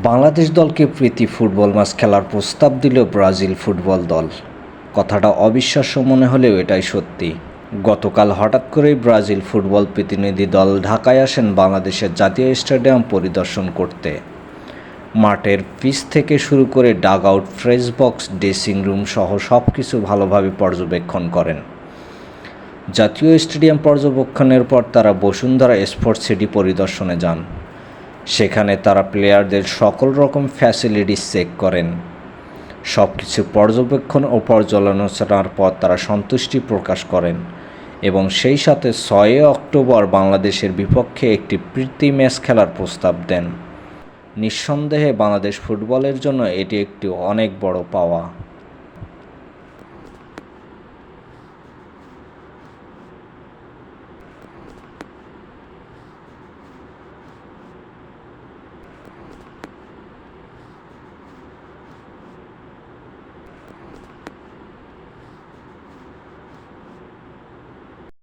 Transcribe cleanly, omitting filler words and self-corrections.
বাংলাদেশ দলকে প্রীতি football match খেলার প্রস্তাব দিল ব্রাজিল ফুটবল দল। কথাটা অবিশ্বাস্য মনে হলেও এটাই সত্যি। গতকাল হঠাৎ করেই ব্রাজিল ফুটবল প্রতিনিধি দল ঢাকায় আসেন বাংলাদেশের জাতীয় স্টেডিয়াম পরিদর্শন করতে। মাঠের পিচ থেকে শুরু করে dug out, press box, dressing room সহ সব কিছু ভালোভাবে পর্যবেক্ষণ করেন। জাতীয় স্টেডিয়াম পর্যবেক্ষণের পর তারা বসুন্ধরা স্পোর্টস সিটি পরিদর্শনে যান। সেখানে তারা প্লেয়ারদের সকল রকম ফ্যাসিলিটিস চেক করেন। সব কিছু পর্যবেক্ষণ ও পর্যালোচনার পর তারা সন্তুষ্টি প্রকাশ করেন এবং সেই সাথে 6 অক্টোবর বাংলাদেশের বিপক্ষে একটি প্রীতি ম্যাচ খেলার প্রস্তাব দেন। নিঃসন্দেহে বাংলাদেশ ফুটবলের জন্য এটি একটি অনেক বড় পাওয়া।